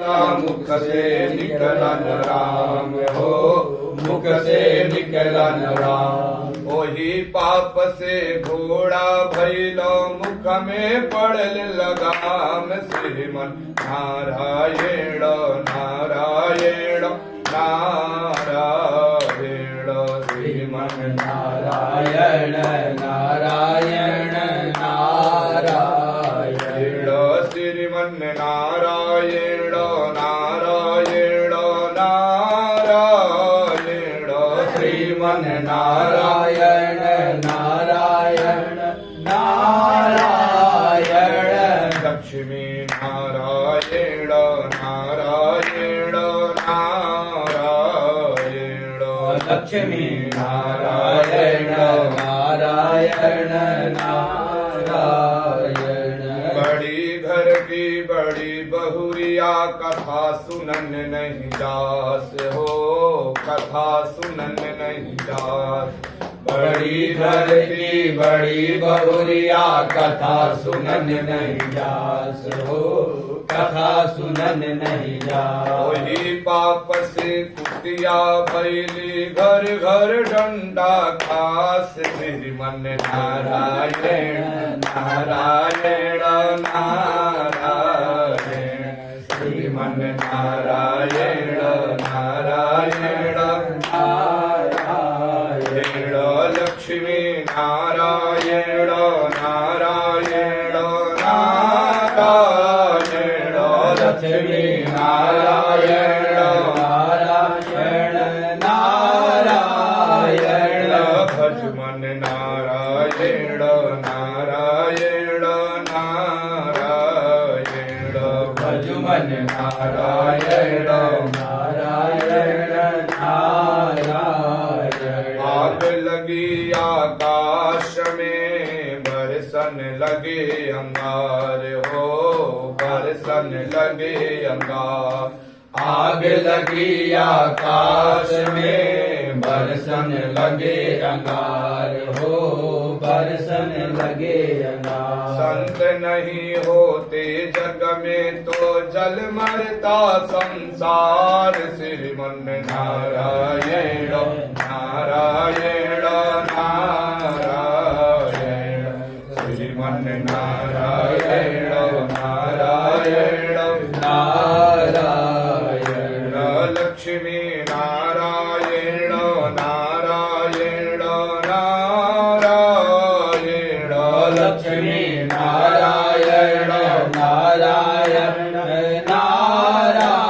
का मुख से निकलन राम हो, मुख से निकलन राम। ओही पाप से घोड़ा भैलो मुख में पड़ल लगाम, श्रीमन नारायण नारायण नारायण, श्रीमन नारायण नारायण नारायण, श्रीमन नारायण नारायण नारायण, श्रीमन नारायण नारायण नारायण, लक्ष्मी नारायण नारायण नारायण, लक्ष्मी नारायण नारायण नारायण। बड़ी घर की बड़ी बहुरिया कथा सुनन नहीं जास हो, कथा सुनन नहीं जास। बड़ी घर की बड़ी बहुरिया कथा सुनन नहीं जास हो, कथा सुनन नहीं जास। वही पाप से कुटिया बैली घर घर डंडा खास, श्रीमन नारायण नारायण नारायण, श्रीमन नारायण नारायण नारायण, लक्ष्मी नारायण नारायण नारायण, लक्ष्मी नारायण नारायण नारायण, भज मन नारायण नारायण नारायण, भज मन नारायण नारायण नारायण। आग लगी आकाश में बरसन लगे अंगार हो, बरसन लगे अंगार। आग लगी आकाश में बरसन लगे अंगार हो, बरसन लगे अंगार। संत नहीं होते जग में तो जल मरता संसार, श्रीमन नारायण नारायण नारायण, श्रीमन नारायण नारायण नारायण, लक्ष्मी नारायण नारायण नारायण, लक्ष्मी नारायण नारायण नारायण,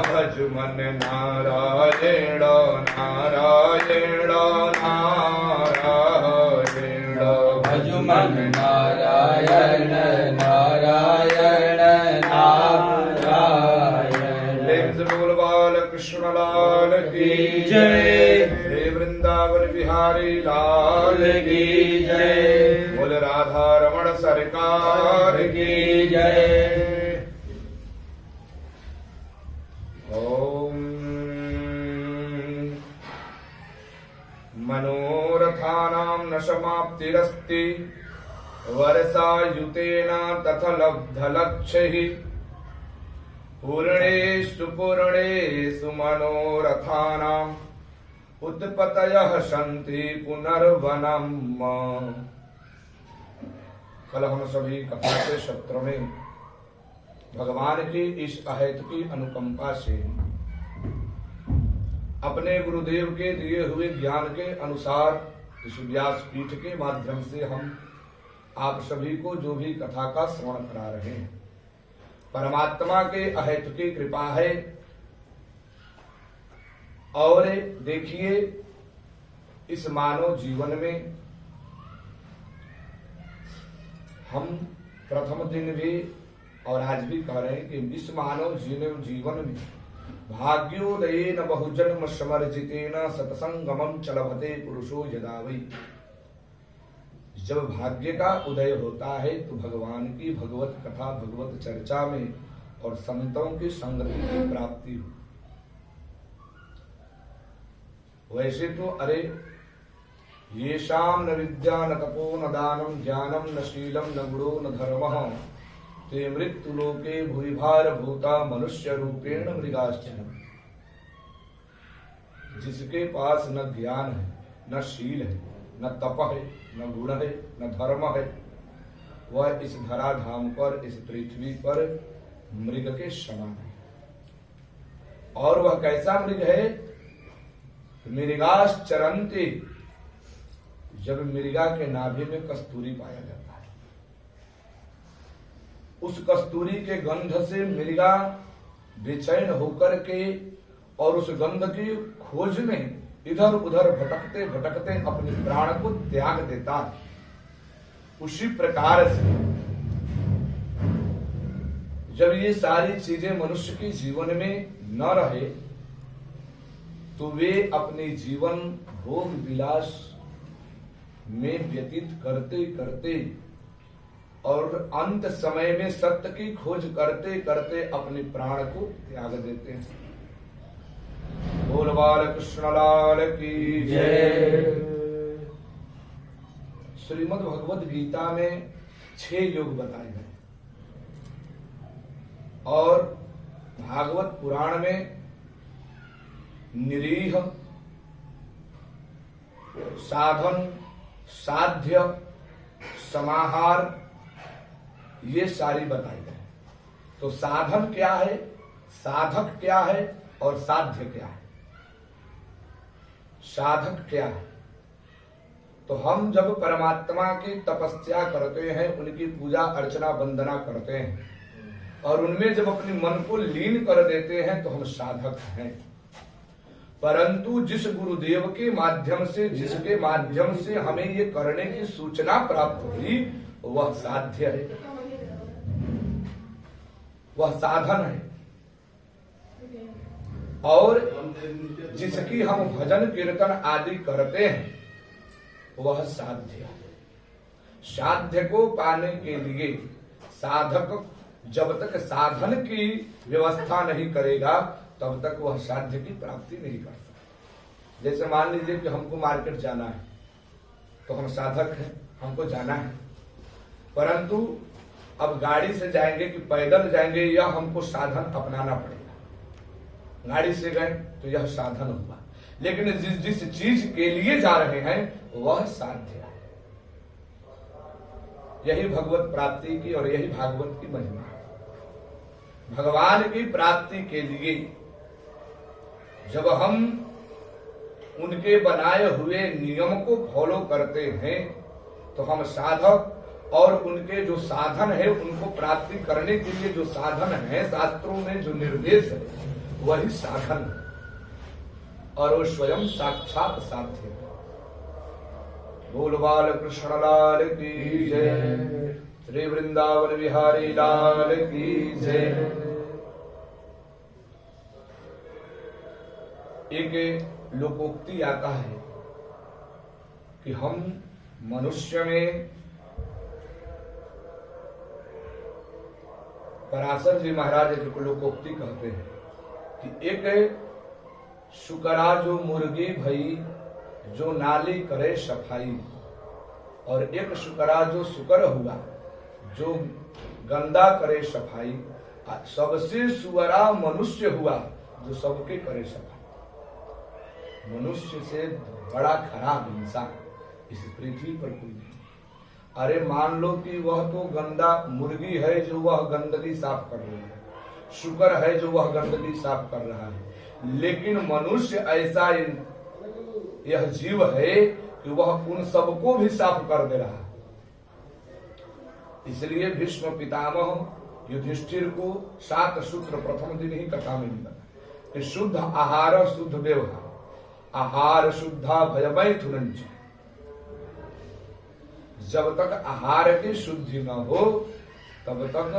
भज मन नारायण नारायण नारायण, भज मन नारायण नारायण नारायण। बोल बाल कृष्ण लाल की जय, हे वृंदावन बिहारी लाल की जय, बोल राधा रमण सरकार की जय। ओम मनोरथानां न समाप्तिरस्ति, वर्षायुतेन तथा लब्धलक्ष्यैः, पूर्णेषु पूर्णेषु मनोरथानाम् उत्पत्तयः सन्ति पुनर्वनम्। कल हम सभी कथा के सत्र में भगवान की इस अहेत की अनुकंपा से अपने गुरुदेव के दिए हुए ज्ञान के अनुसार इस व्यासपीठ के माध्यम से हम आप सभी को जो भी कथा का श्रवण करा रहे हैं, परमात्मा के अहेत की कृपा है। और देखिए इस मानव जीवन में हम प्रथम दिन भी और आज भी कह रहे हैं कि इस मानव जीवन में भाग्योदयेन बहुजन्म समर्जितेन सत्संगमं च लभते पुरुषो यदा वै। जब भाग्य का उदय होता है तो भगवान की भगवत कथा भगवत चर्चा में और संतों की संगति की प्राप्ति हो। वैसे तो अरे येषां न विद्या न तपो न दानम ज्ञानम न शीलम न गुणो न धर्मः ते मृत्यु लोके भूभार भूता मनुष्य रूपेण मृगाश्च। जिसके पास न ज्ञान है, न शील है, न तप है, न गुण है, न धर्म है, वह इस धराधाम पर, इस पृथ्वी पर मृग के समान है। और वह कैसा मृग है? मृगाश्चरन्ति, जब मृगा के नाभि में कस्तूरी पाया जाता है, उस कस्तूरी के गंध से मृगा बेचैन होकर के और उस गंध की खोज में इधर उधर भटकते भटकते अपने प्राण को त्याग देता है। उसी प्रकार से जब ये सारी चीजें मनुष्य के जीवन में न रहे तो वे अपने जीवन भोग विलास में व्यतीत करते करते और अंत समय में सत्य की खोज करते करते अपने प्राण को त्याग देते हैं। बोल बाल कृष्ण लाल की जय। श्रीमद् भगवद गीता में 6 योग बताए गए और भागवत पुराण में निरीह, साधन, साध्य, समाहार ये सारी बताई गए। तो साधन क्या है, साधक क्या है और साध्य क्या है? साधक क्या है? तो हम जब परमात्मा की तपस्या करते हैं, उनकी पूजा अर्चना वंदना करते हैं और उनमें जब अपने मन को लीन कर देते हैं तो हम साधक हैं। परंतु जिस गुरुदेव के माध्यम से, जिसके माध्यम से हमें ये करने की सूचना प्राप्त हुई, वह साध्य है, वह साधन है। और जिसकी हम भजन कीर्तन आदि करते हैं वह साध्य है। साध्य को पाने के लिए साधक जब तक साधन की व्यवस्था नहीं करेगा तब तक वह साध्य की प्राप्ति नहीं कर सकता। जैसे मान लीजिए कि हमको मार्केट जाना है तो हम साधक हैं, हमको जाना है, परंतु अब गाड़ी से जाएंगे कि पैदल जाएंगे यह हमको साधन अपनाना पड़ेगा। गाड़ी से गए तो यह साधन हुआ, लेकिन जिस चीज के लिए जा रहे हैं वह साध्य है। यही भगवत प्राप्ति की और यही भागवत की महिमा है। भगवान की प्राप्ति के लिए जब हम उनके बनाए हुए नियम को फॉलो करते हैं तो हम साधक, और उनके जो साधन है उनको प्राप्ति करने के लिए जो साधन है, शास्त्रों में जो निर्देश है वही साधन है और वो स्वयं साक्षात साध्य है। बोल बाल कृष्ण लाल की जय। श्री वृंदावन बिहारी लाल की जय। एक लोकोक्ति आता है कि हम मनुष्य में, पराशर जी महाराज एक लोकोक्ति कहते हैं कि एक शुकरा जो मुर्गी भई जो नाली करे सफाई, और एक शुकरा जो शुकर हुआ जो गंदा करे सफाई, सबसे सुअरा मनुष्य हुआ जो सबके करे सफाई। मनुष्य से बड़ा खराब इंसान इस पृथ्वी पर कोई नहीं। अरे मान लो कि वह तो गंदा मुर्गी है जो वह गंदगी साफ कर रही है, शुकर है जो वह गंदगी साफ कर रहा है, लेकिन मनुष्य ऐसा यह जीव है कि वह उन सबको भी साफ कर दे रहा है। इसलिए भीष्म पितामह युधिष्ठिर को 7 सूत्र प्रथम दिन ही कथा में मिला कि शुद्ध आहार शुद्ध व्यवहार, आहार शुद्धा भयमैथुनंच। जब तक आहार की शुद्धि न हो तब तक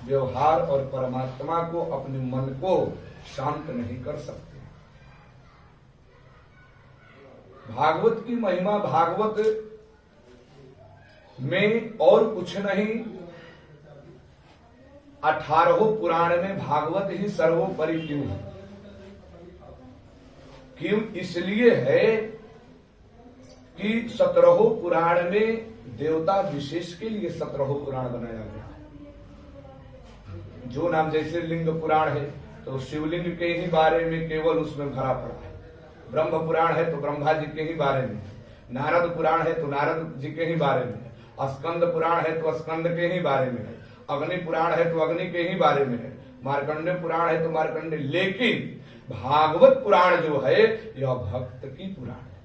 व्यवहार और परमात्मा को, अपने मन को शांत नहीं कर सकते। भागवत की महिमा, भागवत में और कुछ नहीं, 18 पुराण में भागवत ही सर्वोपरि क्यों है? क्यों? इसलिए है कि 17 पुराण में देवता विशेष के लिए 17 पुराण बनाया गया है। जो नाम, जैसे लिंग पुराण है तो शिवलिंग के ही बारे में केवल उसमें भरा पड़ा है, ब्रह्म पुराण है तो ब्रह्मा जी के ही बारे में, नारद पुराण है तो नारद जी के ही बारे में, स्कंद पुराण है तो स्कंद के ही बारे में है, अग्नि पुराण है तो अग्नि के ही बारे में है, मार्कंडेय पुराण है तो मार्कंडेय। लेकिन भागवत पुराण जो है यह भक्त की पुराण है,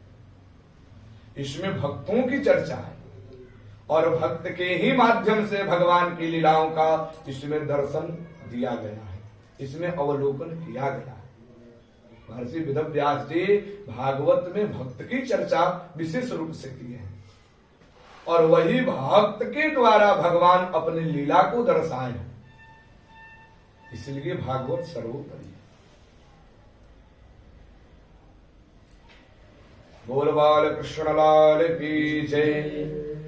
इसमें भक्तों की चर्चा है और भक्त के ही माध्यम से भगवान की लीलाओं का इसमें दर्शन दिया गया है, इसमें अवलोकन किया गया है। महर्षि वेदव्यास जी भागवत में भक्त की चर्चा विशेष रूप से की है और वही भक्त के द्वारा भगवान अपनी लीला को दर्शाए हैं, इसलिए भागवत सर्वोपरि है। बोल बाल कृष्ण लाल की जय,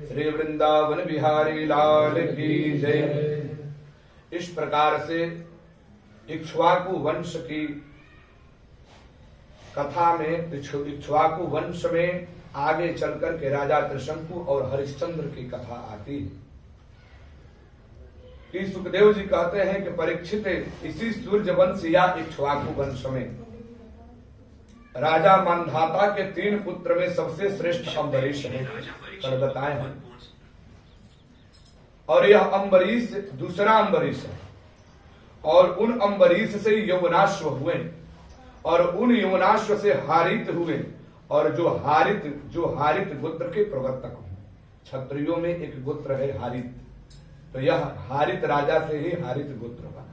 श्री वृंदावन बिहारी लाल की जय। इस प्रकार से इक्ष्वाकु वंश की कथा में, इक्ष्वाकु वंश में आगे चलकर के राजा त्रिशंकु और हरिश्चंद्र की कथा आती है कि सुखदेव जी कहते हैं कि परीक्षित इसी सूर्य वंश या इक्ष्वाकु वंश में राजा मानधाता के 3 पुत्र में सबसे श्रेष्ठ अम्बरीश है, कर बताए हैं। और यह अम्बरीश दूसरा अम्बरीश है और उन अम्बरीश से यौवनाश्व हुए और उन यौवनाश्व से हारित हुए और जो हारित गोत्र के प्रवर्तक हुए। क्षत्रियों में एक गोत्र है हारित, तो यह हारित राजा से ही हारित गोत्र बना।